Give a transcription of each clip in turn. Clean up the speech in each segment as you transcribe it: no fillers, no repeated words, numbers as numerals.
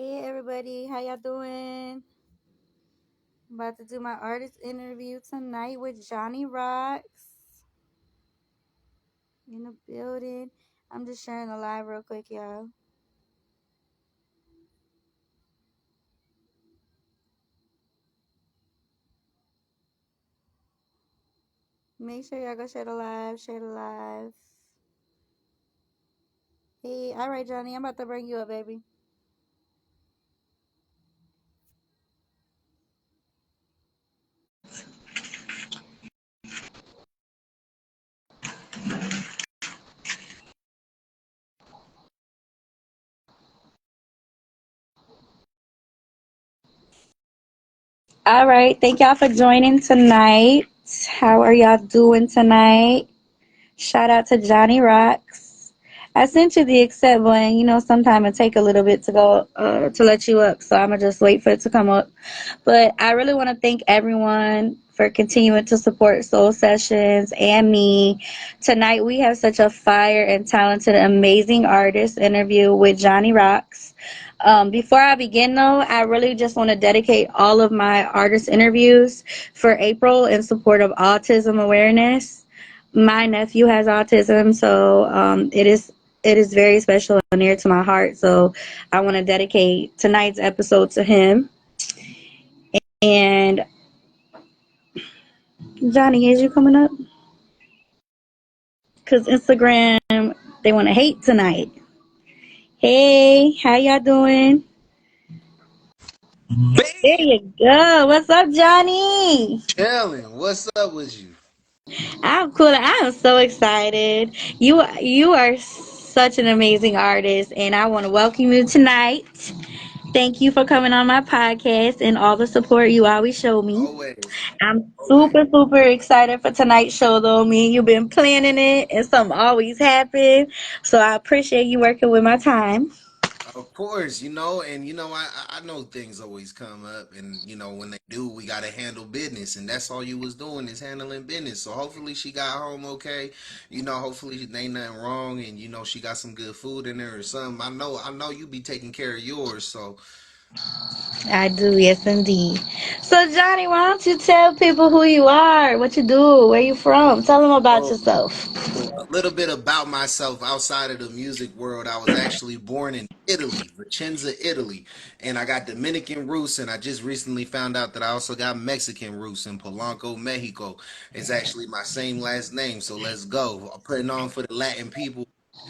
Hey everybody, how y'all doing? I'm about to do my artist interview tonight with Jonny Rockz in the building. I'm just sharing the live real quick, y'all. Make sure y'all go share the live, share the live. Hey, all right, Jonny, I'm about to bring you up, baby. All right, thank y'all for joining tonight. How are y'all doing tonight? Shout out to Jonny Rockz. I sent you the accept button. You know, sometimes it take a little bit to go to let you up, so I'm gonna just wait for it to come up. But I really want to thank everyone for continuing to support Soul Sessions and me. Tonight we have such a fire and talented, amazing artist interview with Jonny Rockz. Before I begin, though, I really just want to dedicate all of my artist interviews for April in support of autism awareness. My nephew has autism, so it is very special and near to my heart. So I want to dedicate tonight's episode to him. And Jonny, is you coming up? Cause Instagram they want to hate tonight. Hey, how y'all doing? There Bam! you go. What's up, Jonny? Chilling. What's up with you? I'm cool. I am so excited. You are such an amazing artist, and I want to welcome you tonight. Thank you for coming on my podcast and all the support you always show me. Always. I'm Always. super, super excited for tonight's show, though. Me and you've been planning it, and something always happens. So I appreciate you working with my time. Of course, and I know things always come up, and when they do, we gotta handle business, and that's all you was doing is handling business. So hopefully she got home okay. Hopefully there ain't nothing wrong, and she got some good food in there or something. I know you be taking care of yours, so I do, yes, indeed. So, Jonny, why don't you tell people who you are, what you do, where you from? Tell them about so yourself. So a little bit about myself outside of the music world. I was actually born in Italy, Vicenza, Italy, and I got Dominican roots. And I just recently found out that I also got Mexican roots in Polanco, Mexico. It's actually my same last name. So let's go. I'm putting on for the Latin people.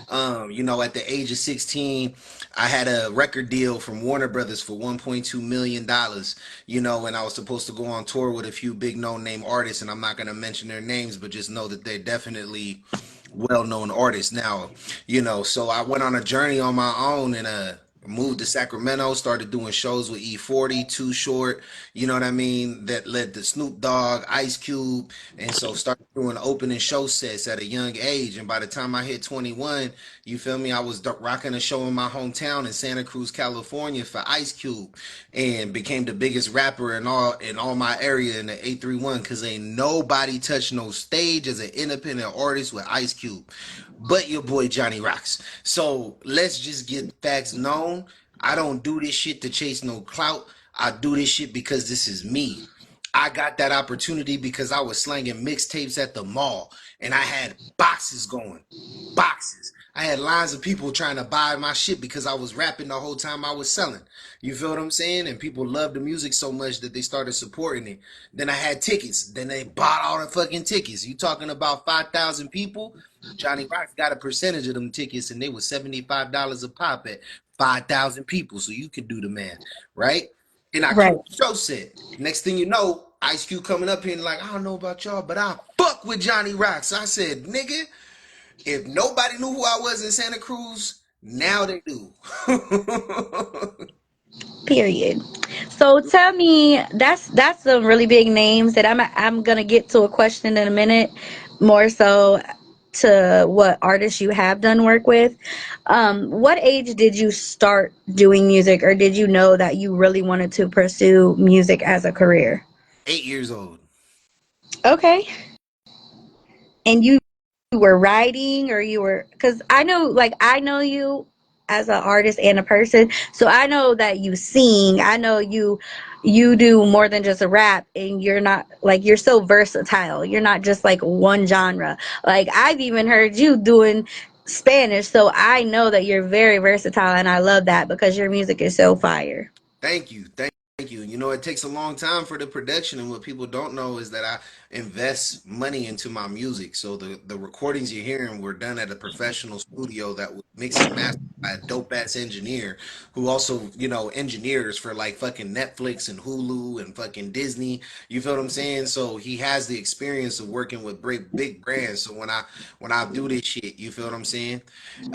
At the age of 16, I had a record deal from Warner Brothers for $1.2 million, and I was supposed to go on tour with a few big known name artists, and I'm not going to mention their names, but just know that they're definitely well-known artists now, so I went on a journey on my own and moved to Sacramento, started doing shows with E40, Too Short, you know what I mean, that led to Snoop Dogg, Ice Cube, and so started doing opening show sets at a young age. And by the time I hit 21, you feel me, I was rocking a show in my hometown in Santa Cruz, California for Ice Cube, and became the biggest rapper in all my area in the 831, because ain't nobody touched no stage as an independent artist with Ice Cube but your boy Jonny Rockz. So let's just get facts known. I don't do this shit to chase no clout. I do this shit because this is me. I got that opportunity because I was slanging mixtapes at the mall and I had boxes going. Boxes. I had lines of people trying to buy my shit because I was rapping the whole time I was selling. You feel what I'm saying? And people loved the music so much that they started supporting it. Then I had tickets. Then they bought all the fucking tickets. You talking about 5,000 people? Jonny Rockz got a percentage of them tickets, and they were $75 a pop at 5,000 people. So you can do the math, right? And I Right. killed the show set. Next thing you know, Ice Cube coming up here and like, I don't know about y'all, but I fuck with Jonny Rockz. I said, nigga, if nobody knew who I was in Santa Cruz, now they do. Period. So tell me, that's some really big names that I'm gonna get to a question in a minute, more so to what artists you have done work with. What age did you start doing music, or did you know that you really wanted to pursue music as a career? 8 years old. Okay. And you were writing, or you were, because I know, like, I know you. as an artist and a person. So I know that you sing. I know you do more than just a rap, and you're not like, you're so versatile. You're not just like one genre. Like I've even heard you doing Spanish, so I know that you're very versatile, and I love that because your music is so fire. Thank you. Thank you. You know, it takes a long time for the production, and what people don't know is that I invest money into my music. So the recordings you're hearing were done at a professional studio that was mixed and mastered by a dope ass engineer who also, you know, engineers for like fucking Netflix and Hulu and fucking Disney. You feel what I'm saying? So he has the experience of working with big brands. So when I do this shit, you feel what I'm saying?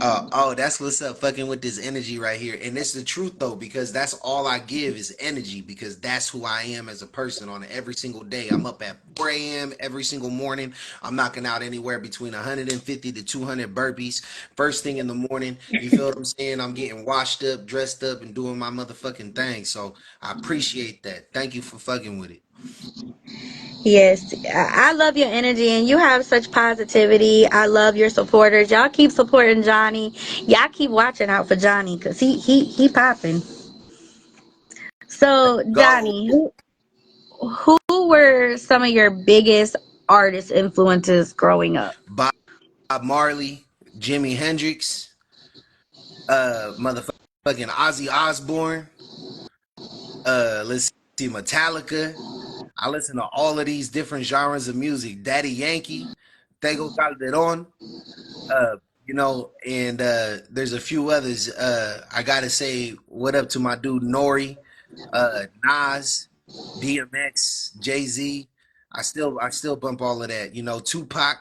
Oh, that's what's up, fucking with this energy right here. And it's the truth though, because that's all I give is energy, because that's who I am as a person on every single day. I'm up at 4 a.m. every single morning. I'm knocking out anywhere between 150 to 200 burpees first thing in the morning. You feel what I'm saying? I'm getting washed up, dressed up, and doing my motherfucking thing. So I appreciate that. Thank you for fucking with it. Yes, I love your energy, and you have such positivity. I love your supporters. Y'all keep supporting Johnny. Y'all keep watching out for Johnny because he popping. So Go Johnny, who were some of your biggest artist influences growing up? Bob Marley, Jimi Hendrix, motherfucking Ozzy Osbourne. Let's see, Metallica. I listen to all of these different genres of music. Daddy Yankee, Tego Calderon, uh, you know, and there's a few others. I gotta say, what up to my dude Nori, Nas, DMX, Jay Z. I still bump all of that. You know, Tupac,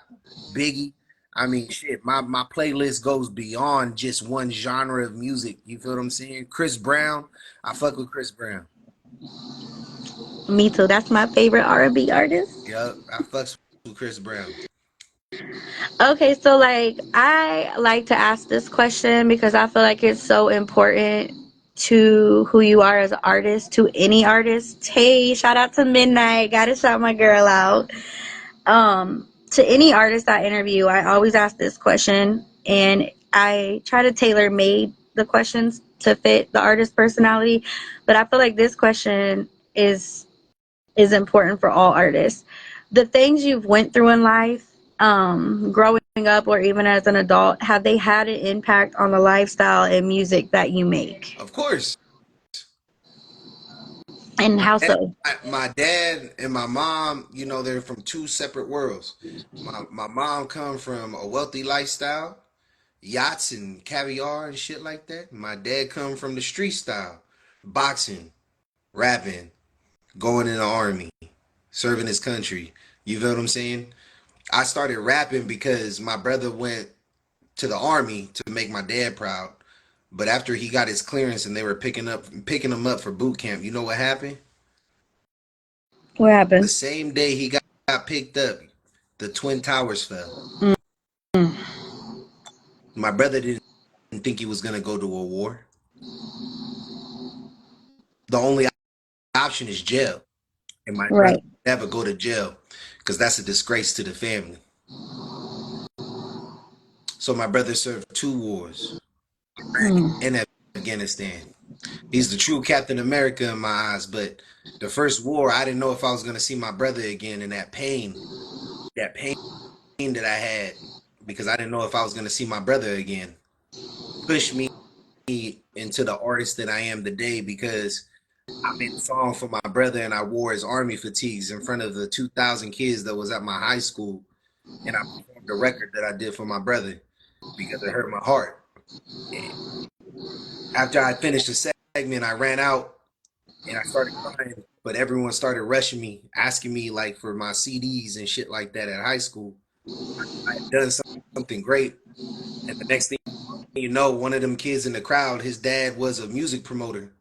Biggie. I mean, shit. My playlist goes beyond just one genre of music. You feel what I'm saying? Chris Brown. I fuck with Chris Brown. Me too. That's my favorite R&B artist. Yup, I fucks with Chris Brown. Okay, so like I like to ask this question because I feel like it's so important to who you are as an artist, to any artist. Hey, shout out to Midnight. Gotta shout my girl out. To any artist I interview, I always ask this question, and I try to tailor made the questions to fit the artist's personality. But I feel like this question is important for all artists. The things you've went through in life, growing up or even as an adult, have they had an impact on the lifestyle and music that you make? Of course, And my how dad, so? my dad and my mom, you know, they're from two separate worlds. My mom come from a wealthy lifestyle, yachts and caviar and shit like that. My dad come from the street style, boxing, rapping, going in the army, serving his country. You feel what I'm saying? I started rapping because my brother went to the army to make my dad proud. But after he got his clearance and they were picking him up for boot camp, you know what happened? What The happened? same day he got picked up, the Twin Towers fell. Mm, My brother didn't think he was gonna go to a war. The only option is jail, and my brother right. would never go to jail because that's a disgrace to the family. So my brother served two wars, Iraq Mm, and Afghanistan. He's the true Captain America in my eyes. But the first war, I didn't know if I was gonna see my brother again, and that pain that I had because I didn't know if I was gonna see my brother again, pushed me into the artist that I am today because I made a song for my brother and I wore his army fatigues in front of the 2,000 kids that was at my high school, and I performed the record that I did for my brother because it hurt my heart. And after I finished the segment, I ran out and I started crying, but everyone started rushing me, asking me like for my CDs and shit like that at high school. I had done something great, and the next thing you know, one of them kids in the crowd, his dad was a music promoter,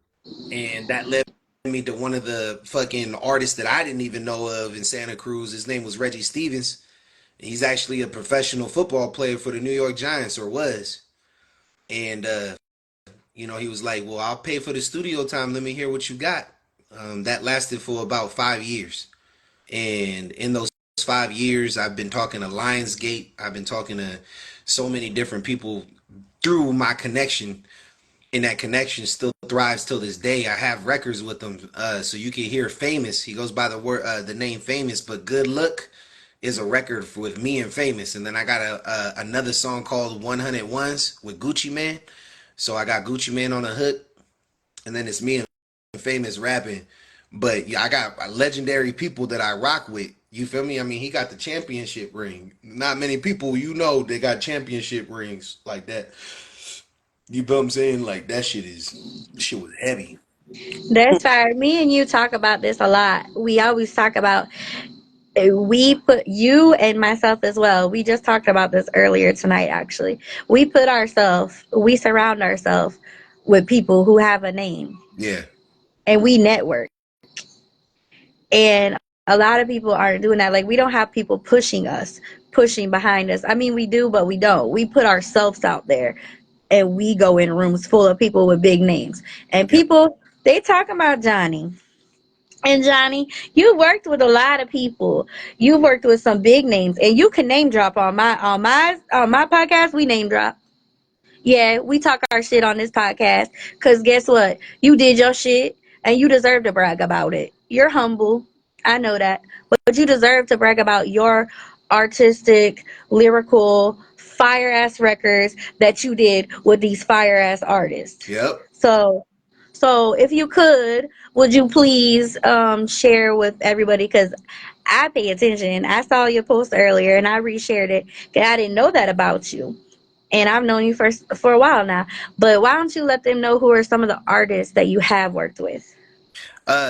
and that led me to one of the fucking artists that I didn't even know of in Santa Cruz. His name was Reggie Stevens. He's actually a professional football player for the New York Giants, or was. And he was like, "Well, I'll pay for the studio time. Let me hear what you got." That lasted for about 5 years, and in those 5 years, I've been talking to Lionsgate. I've been talking to so many different people through my connection, and that connection still thrives till this day. I have records with him, so you can hear Famous. He goes by the name Famous, but Good Look is a record with me and Famous. And then I got another song called 100 Ones with Gucci Man. So I got Gucci Man on the hook, and then it's me and Famous rapping. But yeah, I got legendary people that I rock with. You feel me? I mean, he got the championship ring. Not many people they got championship rings like that. You feel what I'm saying? Like shit was heavy. That's fire. Me and you talk about this a lot. We always talk about we put you and myself as well. We just talked about this earlier tonight, actually. We surround ourselves with people who have a name Yeah, and we network. And a lot of people aren't doing that. Like, we don't have people pushing us, pushing behind us. I mean, we do, but we don't. We put ourselves out there and we go in rooms full of people with big names. And yeah. people, they talk about Johnny. And Johnny, you worked with a lot of people. You worked with some big names, and you can name drop on my podcast. We name drop. Yeah, we talk our shit on this podcast. Cause guess what? You did your shit, and you deserve to brag about it. You're humble. I know that, but you deserve to brag about your artistic, lyrical, fire ass records that you did with these fire ass artists. Yep. So so if you could, would you please share with everybody? Because I pay attention. I saw your post earlier and I reshared it. 'Cause I didn't know that about you. And I've known you for a while now. But why don't you let them know who are some of the artists that you have worked with?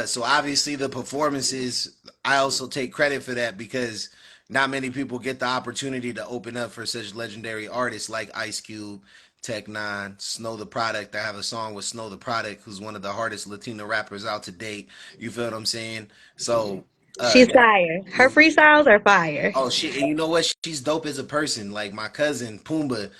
So obviously the performances, I also take credit for that because not many people get the opportunity to open up for such legendary artists like Ice Cube, Tech Nine, Snow the Product. I have a song with Snow the Product, who's one of the hardest Latino rappers out to date. You feel what I'm saying? So She's that fire. Her freestyles are fire. Oh shit! And you know what? She's dope as a person. Like my cousin Pumbaa,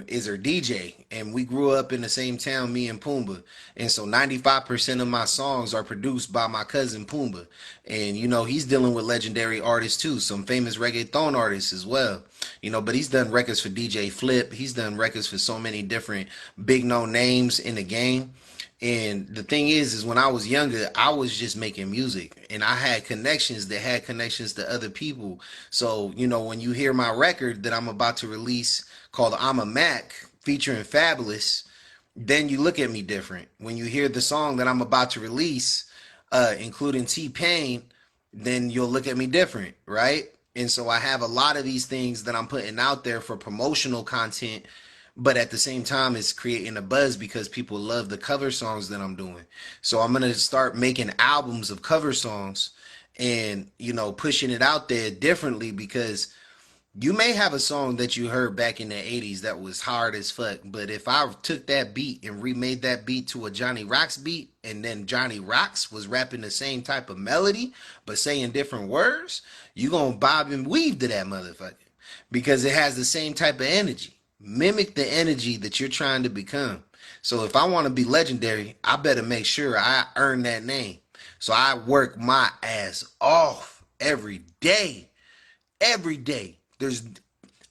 is her DJ, and we grew up in the same town, me and Pumbaa. And so 95% of my songs are produced by my cousin Pumbaa. And you know he's dealing with legendary artists too, some famous reggaeton artists as well. You know, but he's done records for DJ Flip. He's done records for so many different big known names in the game. And the thing is when I was younger, I was just making music and I had connections that had connections to other people. So, you know, when you hear my record that I'm about to release called I'm a Mac featuring Fabulous, then you look at me different. When you hear the song that I'm about to release, including T Pain, then you'll look at me different, right? And so I have a lot of these things that I'm putting out there for promotional content, but at the same time, it's creating a buzz because people love the cover songs that I'm doing. So I'm gonna start making albums of cover songs and you know pushing it out there differently because you may have a song that you heard back in the 80s that was hard as fuck, but if I took that beat and remade that beat to a Jonny Rockz beat, and then Jonny Rockz was rapping the same type of melody but saying different words, you gonna bob and weave to that motherfucker because it has the same type of energy. Mimic the energy that you're trying to become. So if I want to be legendary, I better make sure I earn that name. So I work my ass off every day, every day.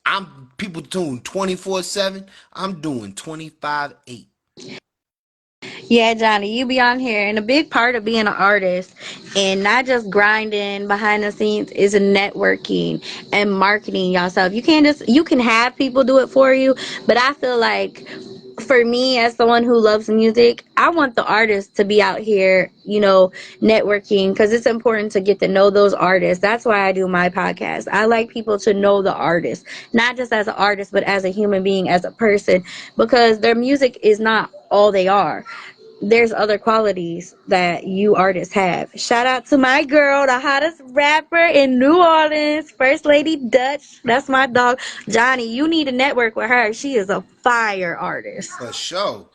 I'm people tune 24/7. I'm doing 25/8. Yeah, Johnny, you be on here, and a big part of being an artist and not just grinding behind the scenes is networking and marketing yourself. You can have people do it for you, but I feel like for me as someone who loves music, I want the artists to be out here, networking because it's important to get to know those artists. That's why I do my podcast. I like people to know the artist, not just as an artist, but as a human being, as a person, because their music is not all they are. There's other qualities that you artists have. Shout out to my girl, the hottest rapper in New Orleans, First Lady Dutch. That's my dog. Johnny, you need to network with her. She is a fire artist. For sure.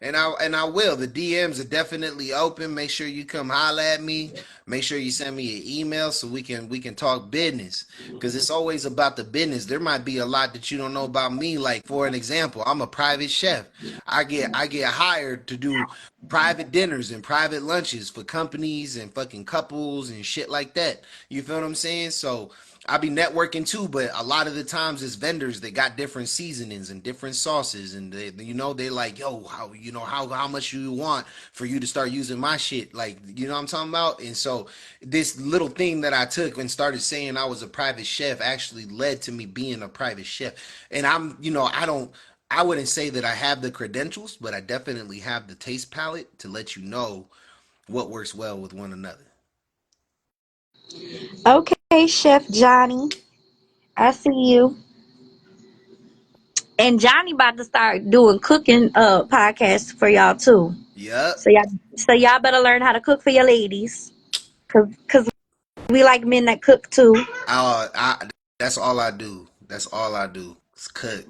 And I will. The DMs are definitely open. Make sure you come holla at me. Make sure you send me an email so we can talk business. Because it's always about the business. There might be a lot that you don't know about me. Like for an example, I'm a private chef. I get hired to do private dinners and private lunches for companies and fucking couples and shit like that. You feel what I'm saying? So I be networking too, but a lot of the times it's vendors that got different seasonings and different sauces, and they like, yo, how much you want for you to start using my shit, like, you know what I'm talking about? And so this little thing that I took and started saying I was a private chef actually led to me being a private chef, and I wouldn't say that I have the credentials, but I definitely have the taste palette to let you know what works well with one another. Okay, Chef Johnny, I see you. And Johnny about to start doing cooking podcasts for y'all too. Yep. So y'all better learn how to cook for your ladies, cause we like men that cook too. I that's all I do. That's all I do. Is cook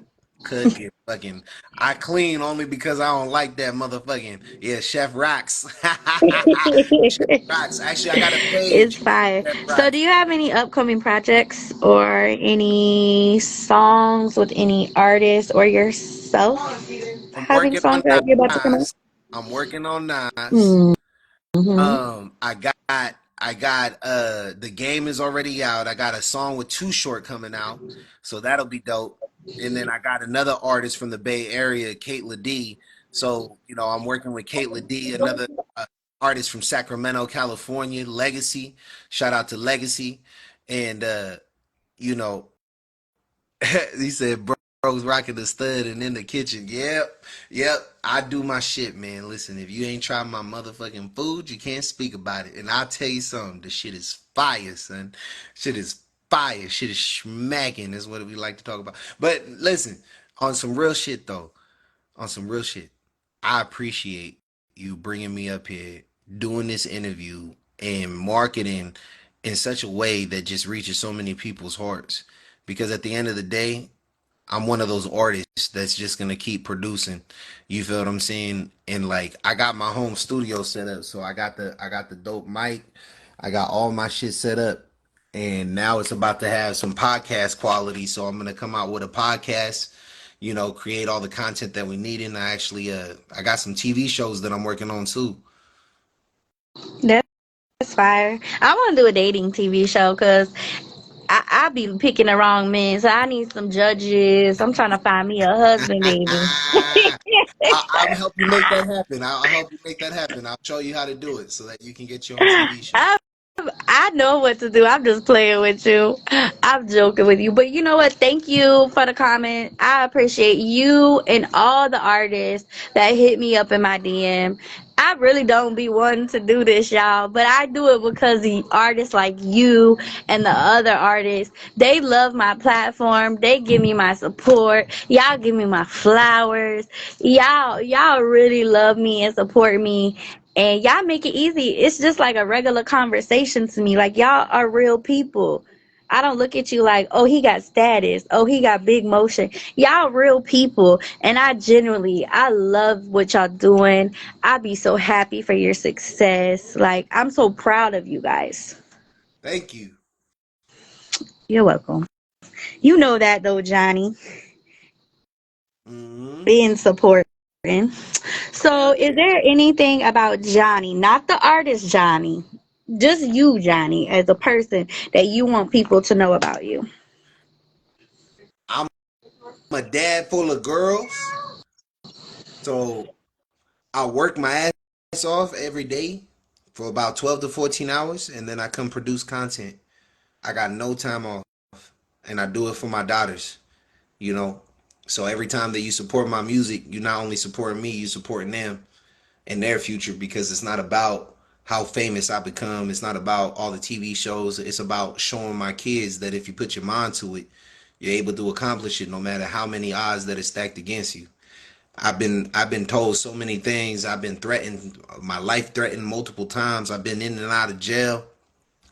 and fucking. I clean only because I don't like that motherfucking, yeah. Chef Rocks. Chef Rocks. Actually, I got a It's page. fire. Chef So, do Rocks. you have any upcoming projects or any songs with any artists or yourself I'm having working on songs that you're about to come out? Nas. I'm working on Nas. Mm-hmm. I got the game is already out. I got a song with Too Short coming out, so that'll be dope. And then I got another artist from the Bay Area, Kate D. So, I'm working with Kate D, another artist from Sacramento, California, Legacy. Shout out to Legacy. And you know, he said, bro's rocking the stud and in the kitchen. Yep, yep. I do my shit, man. Listen, if you ain't tried my motherfucking food, you can't speak about it. And I'll tell you something, the shit is fire, son. Shit is fire. Shit is smacking, is what we like to talk about. But listen, on some real shit, though, on some real shit, I appreciate you bringing me up here, doing this interview, and marketing in such a way that just reaches so many people's hearts. Because at the end of the day, I'm one of those artists that's just gonna keep producing. You feel what I'm saying? And like I got my home studio set up, so I got the dope mic, I got all my shit set up, and now it's about to have some podcast quality. So I'm gonna come out with a podcast, create all the content that we need. And I got some TV shows that I'm working on too. That's fire. I want to do a dating TV show because I be picking the wrong men, so I need some judges. I'm trying to find me a husband, baby. I'll help you make that happen. I'll help you make that happen. I'll show you how to do it so that you can get your own TV show. I I know what to do. I'm just playing with you. I'm joking with you. But you know what? Thank you for the comment. I appreciate you and all the artists that hit me up in my DM. I really don't be wanting to do this, y'all, but I do it because the artists like you and the other artists, they love my platform. They give me my support. Y'all give me my flowers. Y'all really love me and support me, and y'all make it easy. It's just like a regular conversation to me. Like, y'all are real people. I don't look at you like, oh, he got status, oh, he got big motion. Y'all real people, and I love what y'all doing. I be so happy for your success. Like, I'm so proud of you guys. Thank you. You're welcome. You know that though, Johnny, Hmm. being supporting. So, Hell is yeah. there anything about Johnny, not the artist Johnny, just you, Johnny, as a person that you want people to know about you? I'm a dad full of girls, so I work my ass off every day for about 12 to 14 hours, and then I come produce content. I got no time off, and I do it for my daughters, you know. So every time that you support my music, you not only supporting me, you supporting them and their future, because it's not about how famous I become. It's not about all the TV shows. It's about showing my kids that if you put your mind to it, you're able to accomplish it no matter how many odds that are stacked against you. I've been told so many things. I've been threatened, my life threatened multiple times. I've been in and out of jail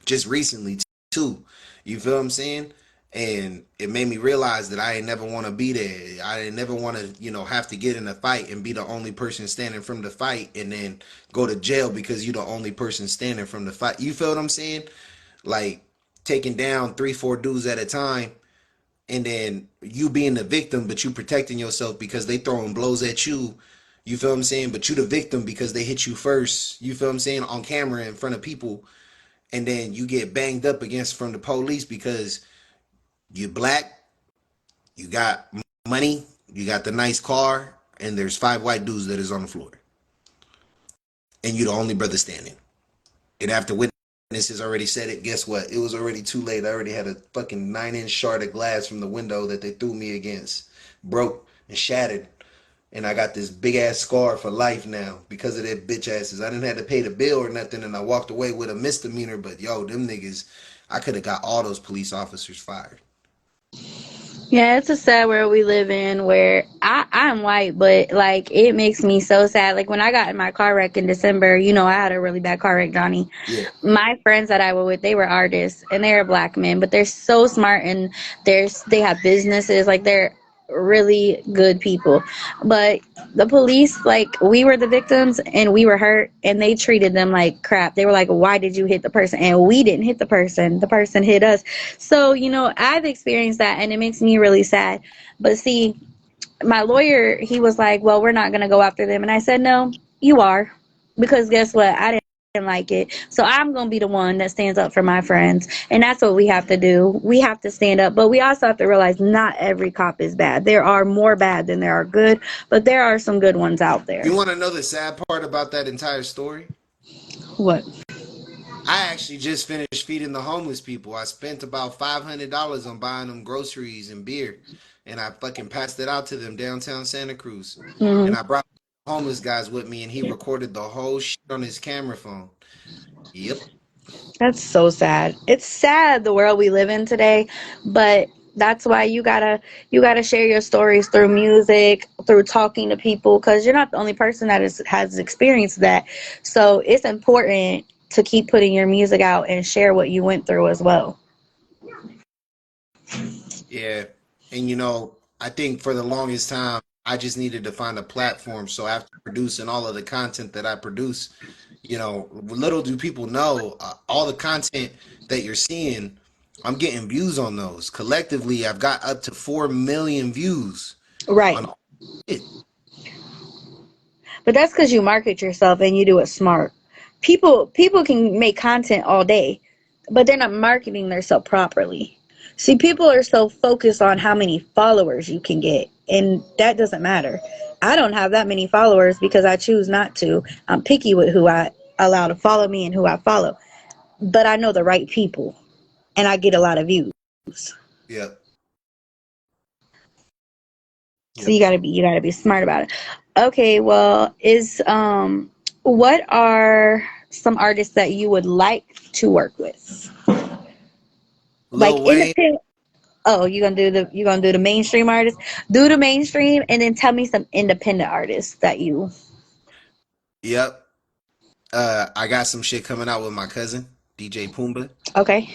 just recently too. You feel what I'm saying? And it made me realize that I ain't never want to be there. I ain't never want to, have to get in a fight and be the only person standing from the fight and then go to jail because you're the only person standing from the fight. You feel what I'm saying? Like taking down three, four dudes at a time, and then you being the victim, but you protecting yourself because they throwing blows at you. You feel what I'm saying? But you the victim because they hit you first. You feel what I'm saying? On camera in front of people, and then you get banged up against from the police because You black, you got money, you got the nice car, and there's five white dudes that is on the floor, and you the only brother standing. And after witnesses already said it, guess what? It was already too late. I already had a fucking 9 inch shard of glass from the window that they threw me against, broke and shattered. And I got this big ass scar for life now because of that bitch asses. I didn't have to pay the bill or nothing, and I walked away with a misdemeanor. But yo, them niggas, I could have got all those police officers fired. Yeah, it's a sad world we live in where I'm white, but like it makes me so sad. Like when I got in my car wreck in December, I had a really bad car wreck, Johnny. Yeah. My friends that I were with, they were artists and they're black men, but they're so smart and they have businesses. Like they're really good people. But the police, like we were the victims and we were hurt and they treated them like crap. They were like, why did you hit the person? And we didn't hit the person hit us. So I've experienced that and it makes me really sad. But see, my lawyer, he was like, well, we're not going to go after them. And I said, no, you are. Because guess what? I didn't like it. So I'm going to be the one that stands up for my friends. And that's what we have to do. We have to stand up. But we also have to realize not every cop is bad. There are more bad than there are good. But there are some good ones out You there. want to know the sad part about that entire story? What? I actually just finished feeding the homeless people. I spent about $500 on buying them groceries and beer, and I fucking passed it out to them downtown Santa Cruz. And Hmm. I brought homeless guys with me, and he recorded the whole shit on his camera phone. Yep. That's so sad. It's sad the world we live in today, but that's why you gotta share your stories through music, through talking to people, because you're not the only person that has experienced that. So it's important to keep putting your music out and share what you went through as well. Yeah. And I think for the longest time, I just needed to find a platform. So after producing all of the content that I produce, little do people know, all the content that you're seeing, I'm getting views on those. Collectively, I've got up to 4 million views Right. on all it. But that's because you market yourself and you do it smart. People can make content all day, but they're not marketing themselves properly. See, people are so focused on how many followers you can get, and that doesn't matter. I don't have that many followers because I choose not to. I'm picky with who I allow to follow me and who I follow. But I know the right people, and I get a lot of views. Yep. So Yep. you gotta be smart about it. Okay, well, is what are some artists that you would like to work with? Like Lil Wayne. independent. Oh, you gonna do the mainstream artists? Do the mainstream, and then tell me some independent artists that you. Yep. I got some shit coming out with my cousin, DJ Pumbaa. Okay.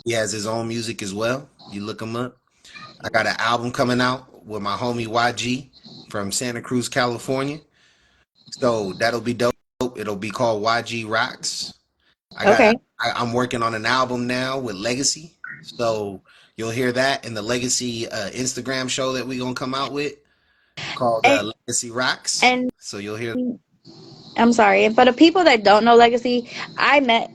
He has his own music as well. You look him up. I got an album coming out with my homie YG from Santa Cruz, California. So that'll be dope. It'll be called YG Rocks. Okay. I'm working on an album now with Legacy. So you'll hear that in the Legacy Instagram show that we're gonna come out with called And Legacy Rocks. and So you'll hear. I'm sorry, and for the people that don't know Legacy, I met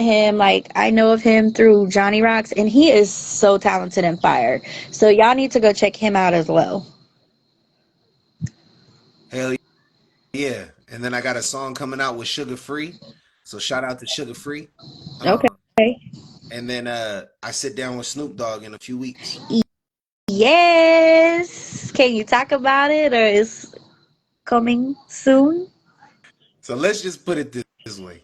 him. Like I know of him through Jonny Rockz, and he is so talented and fire. So y'all need to go check him out as well. Hell yeah. And then I got a song coming out with Sugar Free. So shout out to Sugar Free. Okay. And then I sit down with Snoop Dogg in a few weeks. Yes. Can you talk about it, or is coming soon? So let's just put it this way.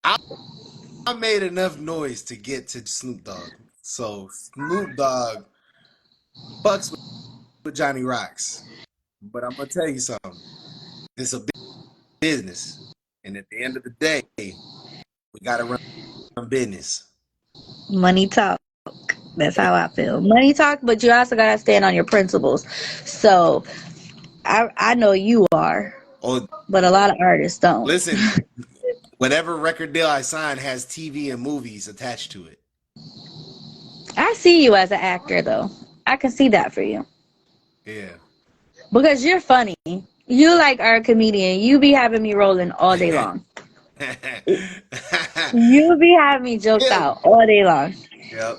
I made enough noise to get to Snoop Dogg. So Snoop Dogg fucks with Johnny Rocks. But I'm gonna tell you something. It's a business. And at the end of the day, we gotta run business. Money talk. That's how I feel. Money talk, but you also gotta stand on your principles. So I know you are, Oh, but a lot of artists don't. listen, whatever record deal I sign has TV and movies attached to it. I see you as an actor though. I can see that for you. Yeah. Because you're funny. You like are a comedian. You be having me rolling all day long. You be having me joked Yeah. out all day long. Yep.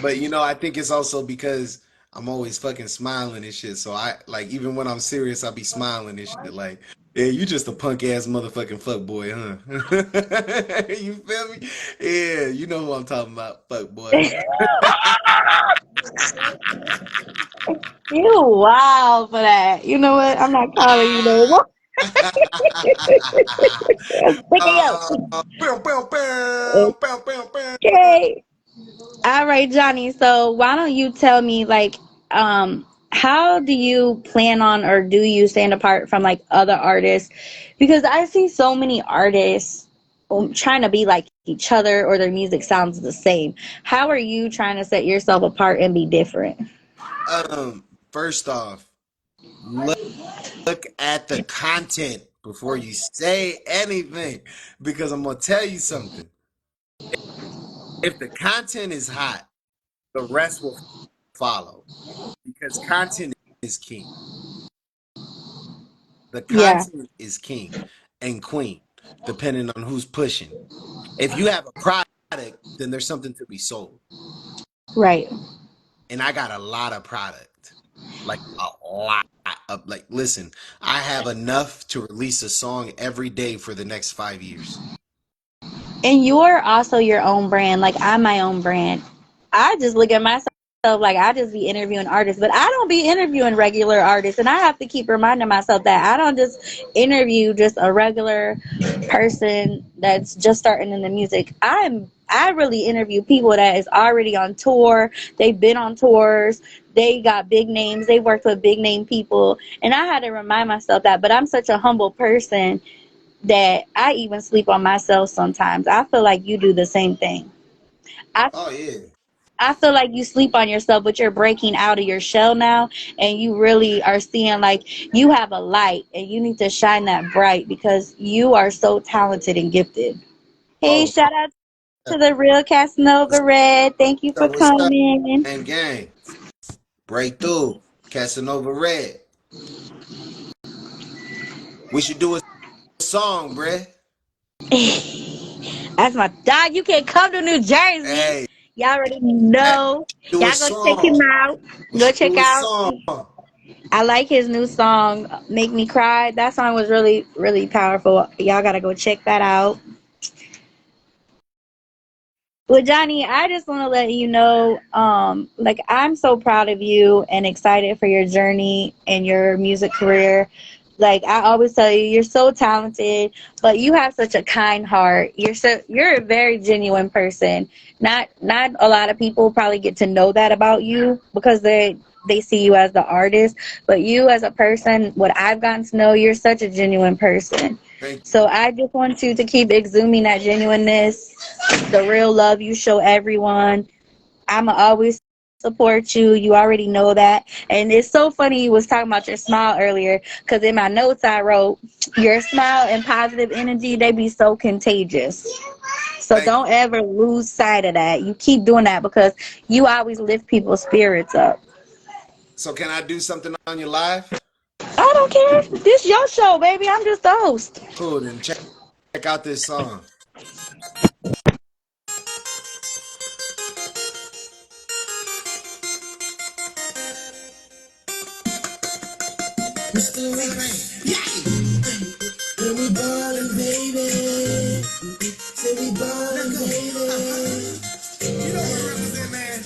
But I think it's also because I'm always fucking smiling and shit. So I like even when I'm serious, I be smiling and shit. Like, yeah, you just a punk ass motherfucking fuck boy, huh? You feel me? Yeah, you know who I'm talking about, fuck boy. You wow for that. You know what? I'm not calling you no Ah! more. Pick it up. Bow, bow, bow, bow, bow, bow. Okay. All right, Johnny. So why don't you tell me how do you plan on or do you stand apart from like other artists? Because I see so many artists trying to be like each other or their music sounds the same. How are you trying to set yourself apart and be different? First off, look at the content before you say anything, because I'm gonna tell you something. If the content is hot, the rest will follow, because content is king. The Yeah, content is king and queen, depending on who's pushing. If you have a product, then there's something to be sold. right. And I got a lot of product, like a lot of like. Listen, I have enough to release a song every day for the next 5 years. And you're also your own brand. Like I'm my own brand. I just look at myself like I just be interviewing artists, but I don't be interviewing regular artists. And I have to keep reminding myself that I don't just interview just a regular person that's just starting in the music. I really interview people that is already on tour. They've been on tours. They got big names. They worked with big name people. And I had to remind myself that. But I'm such a humble person that I even sleep on myself sometimes. I feel like you do the same thing. I Oh yeah. I feel like you sleep on yourself, but you're breaking out of your shell now, and you really are seeing like you have a light, and you need to shine that bright because you are so talented and gifted. Hey, Oh, shout out to the real Casanova Red. Thank you for what's up, coming. man? Gang, breakthrough, Casanova Red. We should do a song, bruh. That's my dog. You can come to New Jersey. Hey, Y'all already hey, know. do a Y'all go check him song. out. We Go should check do a out. song. I like his new song, Make Me Cry. That song was really, really powerful. Y'all gotta go check that out. Well, Johnny, I just want to let you know, like I'm so proud of you and excited for your journey and your music career. Like I always tell you, you're so talented, but you have such a kind heart. You're a very genuine person. Not a lot of people probably get to know that about you because they see you as the artist, but you as a person, what I've gotten to know, you're such a genuine person. Thank So I just want you to keep exhuming that genuineness, the real love you show everyone. I'ma always support you. You already know that. And it's so funny you was talking about your smile earlier, because in my notes I wrote your smile and positive energy, they be so contagious. So thank don't you. ever lose sight of that. You keep doing that because you always lift people's spirits up. So can I do something on your live? I don't care. This your show, baby. I'm just the host. Cool, then check out this song. Mr. Right. Yeah. When we ballin', baby. Say we ballin', baby. You know what I represent, man.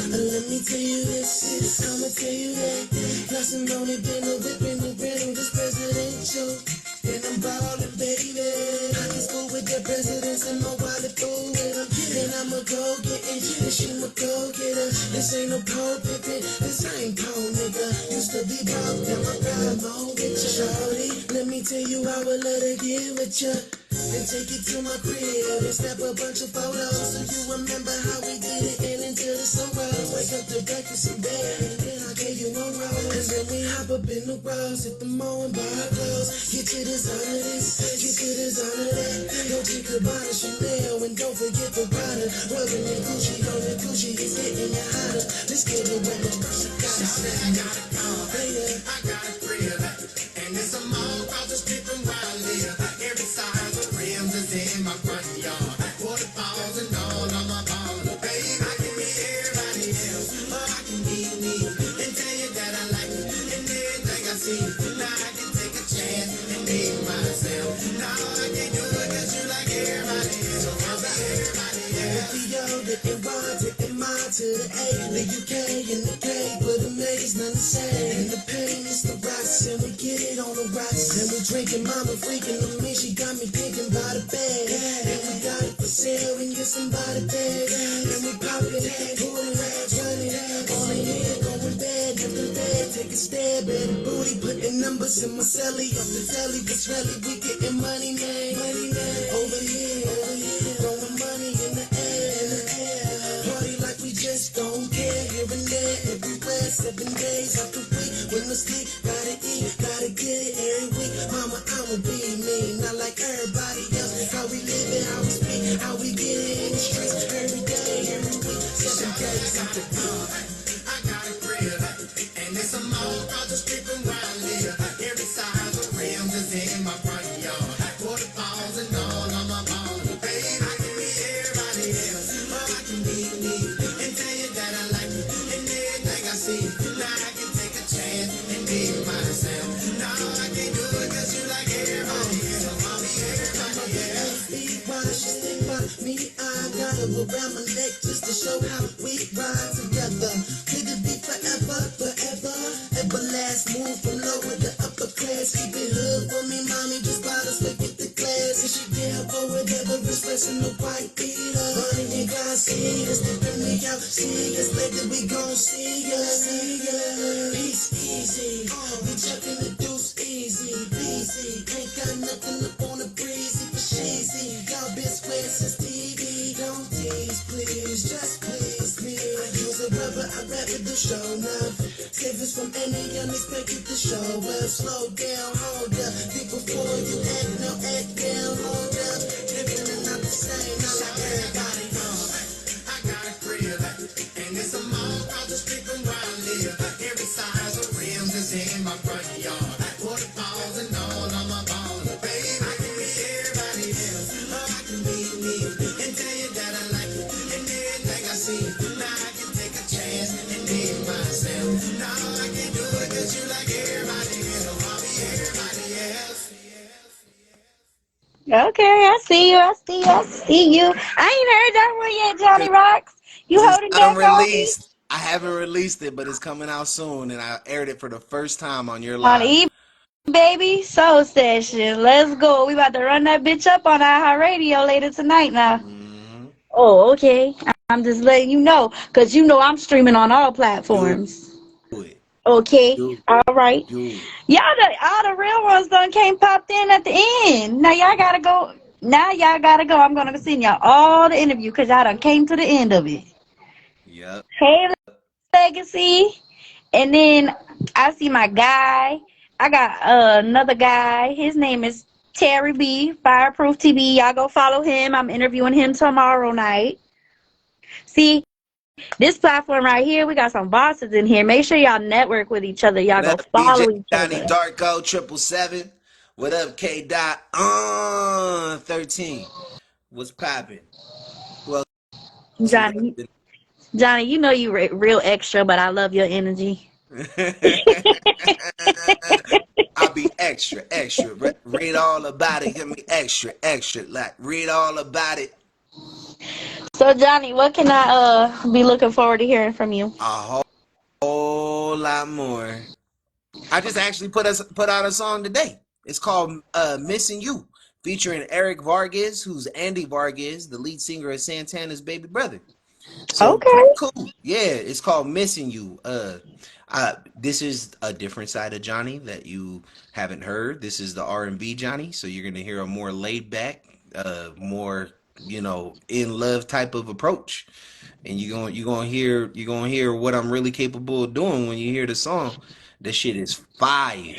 Let me tell you this, I'ma tell you that. Flossin' on it, been a whippin' the rhythm, this presidential. And I'm ballin', baby. I can school with the presidents and my wallet full with them. And I'ma go gettin', and she ma go get her. This ain't no Paul Pippin, this ain't Paul, nigga. Used to be broke, now I ride more with ya. Shorty, let me tell you, I would love to get with ya. And take you to my crib and snap a bunch of photos so you remember how we did it and until the sun rose. Wake up to breakfast in bed and then I gave you one rose. And then we hop up in the rose, hit the mall and buy our clothes. Get you designer this, get you designer that. Don't you Cabana, Chanel, and don't forget the rider. Rubbing that Gucci on the Gucci, it's getting you hotter. Let's get it wet. She got a set, I got a car, baby. I got a crib, and it's a mall across the street from where I live. Every size of rims is in my front yard. to the A, the UK and the K, but the May's none the same. And the pain is the rocks, and we get it on the rocks. And we drinking, mama freaking on me, she got me thinking about a bag. And we got it for sale, and get somebody bag. And we popping it, pulling rags, running on the head, going bad, nothing bad. Take a stab at the booty, put the numbers in my celly. Off the telly, what's really, we getting money, man. Money, man. Over here, throwing money in the air. Party like we just don't care. Here and there, everywhere, 7 days out the week. When we sleep, gotta eat, gotta get it every week. Mama, I'ma be me, not like everybody else. How we live it, how we speak, how we get it in the streets. Every day, every week, 7 days out the week. I got a grill, and it's a mall across the street from where I live. Every size of rims is in my front yard. Waterfalls and all on my ball. Babe, I can be everybody else, or I can be me, and tell you that I like you, and everything I see. Now I can take a chance and be myself. No, I can't do it 'cause you like everybody else, so I'll be everybody else. Why she think about me? I got her around my neck just to show how we ride together. Could it be forever, forever? Everlast, move from lower to upper class. Keep it hood for me, mommy. Just buy us, look at the class. And she care for whatever is flexing the white beater. Money and God see us, tipping me out. See us later, we gon' see us. See us. Peace easy. We chucking the deuce easy. Busy. Ain't got nothing up on the breezy for cheesy. Y'all been square since TV. Don't tease, please. Just please me. I use a rubber, I rap it to show enough. Save us from any unexpected to show up. Slow down, hold up. Think before you act, no act down, hold up. Living and not the same, not like everybody else. I got a grill, and it's a mall across the street from where I live. Every size of rims is in my front yard. Waterfalls and all on my ball. Babe, I can be everybody else, or I can be me, and tell you that I like you, and everything I see. Now I can take a chance and be myself. No, I can't do it 'cause you like everybody else, so I'll be everybody else. Okay, I see you. I see you. I see you. I ain't heard that one yet, Johnny 'Cause Rocks. You it's holding back on me? unreleased. I haven't released it, but it's coming out soon, and I aired it for the first time on your On live. E baby soul session. Let's go. We about to run that bitch up on our radio later tonight now. Mm-hmm. Oh, okay. I'm just letting you know, cause you know I'm streaming on all Do platforms. it. Okay. Do All right. do it. Y'all, all the real ones done came popped in at the end. Now y'all gotta go. Now y'all gotta go. I'm gonna send y'all all the interview because y'all done came to the end of it. Yep. Hey, Legacy. And then I see my guy. I got another guy. His name is Terry B. Fireproof TV. Y'all go follow him. I'm interviewing him tomorrow night. See, this platform right here, we got some bosses in here. Make sure y'all network with each other. Y'all What go up, DJ follow each Johnny other. Darko 777? What up, K Dot 13? What's poppin'? Who else we got? Johnny, Johnny, you know you real extra, but I love your energy. I'll be extra, extra. Read all about it. Give me extra, extra. Like read all about it. So Johnny, what can I be looking forward to hearing from you? A whole lot more. I just actually put out a song today. It's called "Missing You," featuring Eric Vargas, who's Andy Vargas, the lead singer of Santana's baby brother. So Okay. pretty cool. Yeah, it's called "Missing You." This is a different side of Johnny that you haven't heard. This is the R&B Johnny, so you're gonna hear a more laid back, more in love type of approach, and you're gonna hear what I'm really capable of doing when you hear the song. This shit is fire.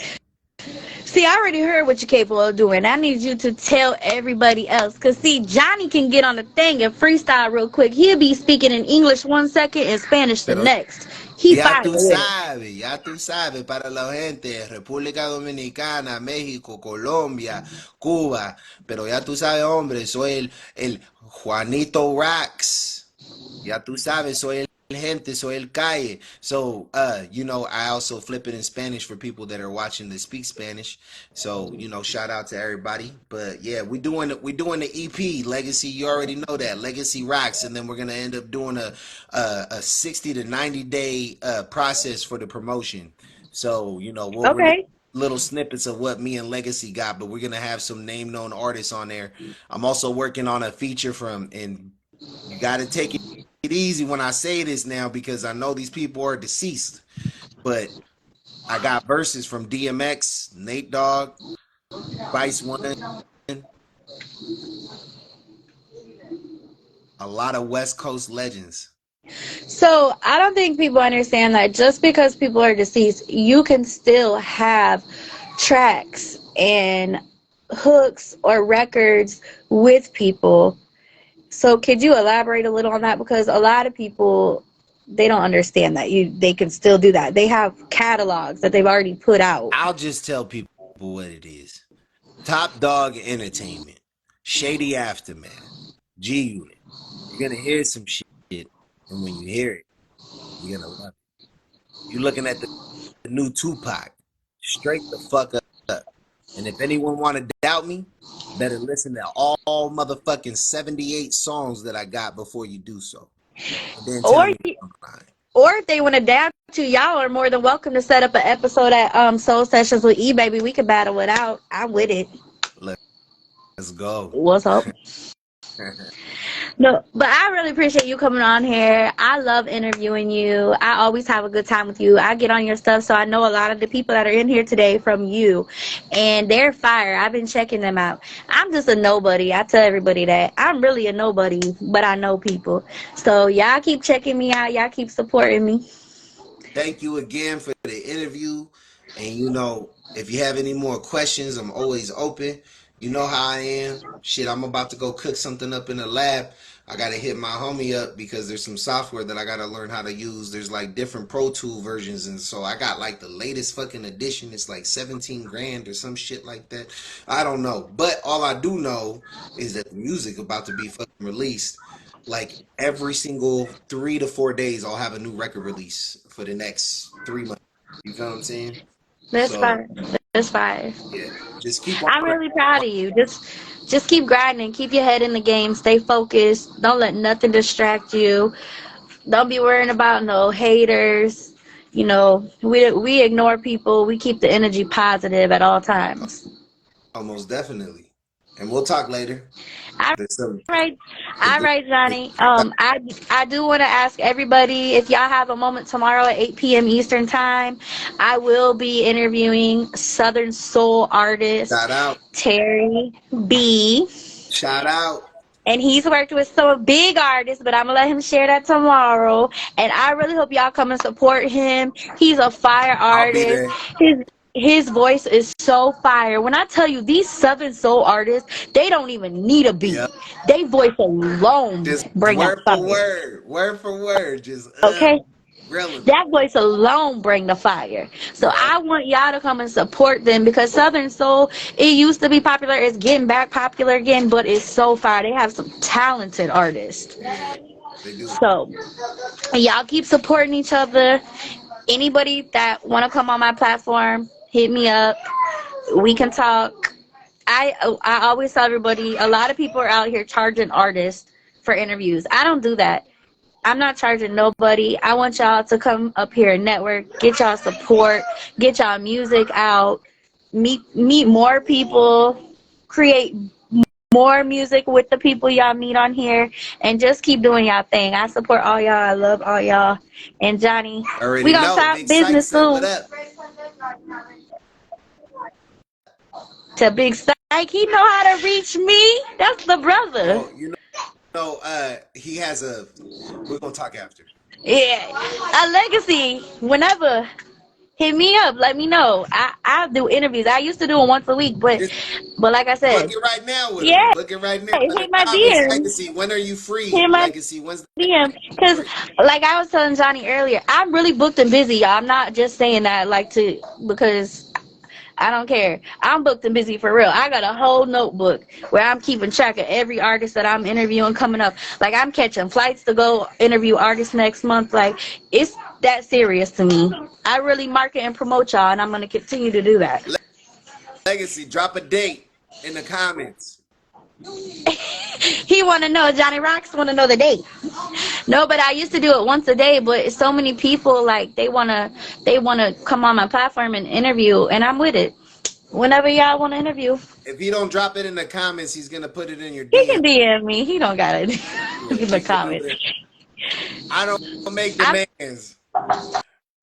See, I already heard what you're capable of doing. I need you to tell everybody else. Because, see, Johnny can get on the thing and freestyle real quick. He'll be speaking in English 1 second and Spanish the Pero next. He fire with it. ya tú sabes, para la gente, República Dominicana, México, Colombia, Cuba, pero ya tú sabes, hombre, soy el Juanito Rockz. Ya tú sabes, soy gente, soy el calle. So, I also flip it in Spanish for people that are watching that speak Spanish. So, shout out to everybody. But yeah, we doing the EP Legacy. You already know that Legacy rocks, and then we're gonna end up doing a 60 to 90 day process for the promotion. So, we'll release Okay. little snippets of what me and Legacy got, but we're gonna have some name known artists on there. I'm also working on a feature from and you got to take it easy when I say this now because I know these people are deceased, but I got verses from DMX, Nate Dogg, Vice One, a lot of West Coast legends. So I don't think people understand that just because people are deceased, you can still have tracks and hooks or records with people. So could you elaborate a little on that? Because a lot of people, they don't understand that they can still do that. They have catalogs that they've already put out. I'll just tell people what it is. Top Dog Entertainment, Shady Aftermath, G Unit. You're gonna hear some shit, and when you hear it, you're gonna love it. You're looking at the new Tupac, straight the fuck up. And if anyone want to doubt me, better listen to all motherfucking 78 songs that I got before you do so. And then tell Or me if I'm lying. or if they want to dance to, y'all are more than welcome to set up an episode at Soul Sessions with E Baby. We can battle it out. I'm with it. Let's go. What's up? No, but I really appreciate you coming on here. I love interviewing you. I always have a good time with you. I get on your stuff, so I know a lot of the people that are in here today from you, and they're fire. I've been checking them out. I'm just a nobody. I tell everybody that. I'm really a nobody, but I know people. So y'all keep checking me out. Y'all keep supporting me. Thank you again for the interview. And if you have any more questions, I'm always open. You know how I am. Shit, I'm about to go cook something up in the lab. I gotta hit my homie up because there's some software that I gotta learn how to use. There's like different Pro Tool versions, and so I got like the latest fucking edition. It's like 17 grand or some shit like that. I don't know, but all I do know is that the music about to be fucking released. Like every single 3 to 4 days, I'll have a new record release for the next 3 months. You feel what I'm saying? That's So fire. That's fire. yeah, just keep on. I'm really proud of you. Just keep grinding. Keep your head in the game. Stay focused. Don't let nothing distract you. Don't be worrying about no haters. We ignore people. We keep the energy positive at all times. Almost definitely. And we'll talk later. All There's some right, the all good. right, Johnny. I do want to ask everybody if y'all have a moment tomorrow at 8 p.m. Eastern time. I will be interviewing Southern Soul artist Shout out. Terry B. Shout out. And he's worked with some big artists, but I'm gonna let him share that tomorrow. And I really hope y'all come and support him. He's a fire I'll be artist. there. His his voice is so fire. When I tell you these Southern Soul artists, they don't even need a beat. Yep. They voice alone Just bring that word for fire. word. Word for word. Just Okay? grilling them. That voice alone bring the fire. So Yep. I want y'all to come and support them because Southern Soul, it used to be popular. It's getting back popular again, but it's so fire. They have some talented artists. Yeah, they do. So y'all keep supporting each other. Anybody that want to come on my platform, hit me up. We can talk. I always tell everybody, a lot of people are out here charging artists for interviews. I don't do that. I'm not charging nobody. I want y'all to come up here and network, get y'all support, get y'all music out, meet more people, create more music with the people y'all meet on here, and just keep doing y'all thing. I support all y'all. I love all y'all. And Johnny, we Already gonna know. talk Big Sight business said what soon. up. To Big Psych, he know how to reach me. That's the brother. Well, he has a. We're gonna talk after. Yeah, a legacy. Whenever, hit me up. Let me know. I do interviews. I used to do them once a week, Just but like I book said, it right now with him. yeah, Book it right now. Let hit him my know. It's DM. Legacy. When are you free? Hit my Legacy. When's the DM. next Cause free? like I was telling Johnny earlier, I'm really booked and busy, y'all. I'm not just saying that like to because I don't care. I'm booked and busy for real. I got a whole notebook where I'm keeping track of every artist that I'm interviewing coming up. Like, I'm catching flights to go interview artists next month. Like, it's that serious to me. I really market and promote y'all, and I'm going to continue to do that. Legacy, drop a date in the comments. He want to know, Jonny Rockz want to know the date. No, but I used to do it once a day, but so many people, like, they wanna come on my platform and interview, and I'm with it. Whenever y'all want to interview, If he don't drop it in the comments, he's gonna put it in your he DM. can DM me. He don't got it Yeah, in the he could do comments. it. I don't make I'm demands.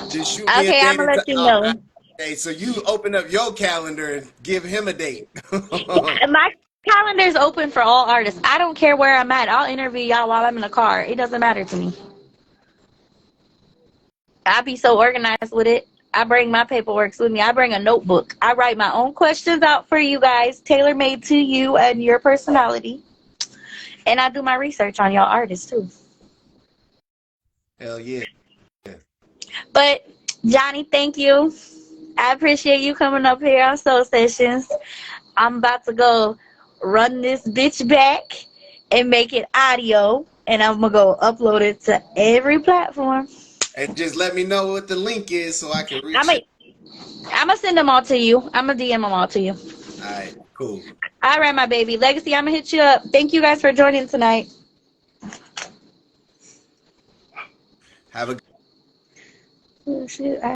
Just shoot me a okay. I'm date gonna and let you oh, know. hey, so you open up your calendar and give him a date. My calendar's open for all artists. I don't care where I'm at. I'll interview y'all while I'm in the car. It doesn't matter to me. I be so organized with it. I bring my paperwork with me. I bring a notebook. I write my own questions out for you guys, tailor made to you and your personality. And I do my research on y'all artists too. Hell yeah. But Jonny, thank you. I appreciate you coming up here on Soul Sessions. I'm about to go run this bitch back and make it audio, and I'm gonna go upload it to every platform. And just let me know what the link is so I can I'm reach gonna it. I'm gonna send them all to you. I'm gonna DM them all to you. All right, cool. All right, my baby. Legacy, I'm gonna hit you up. Thank you guys for joining tonight. Have a Oh, shoot.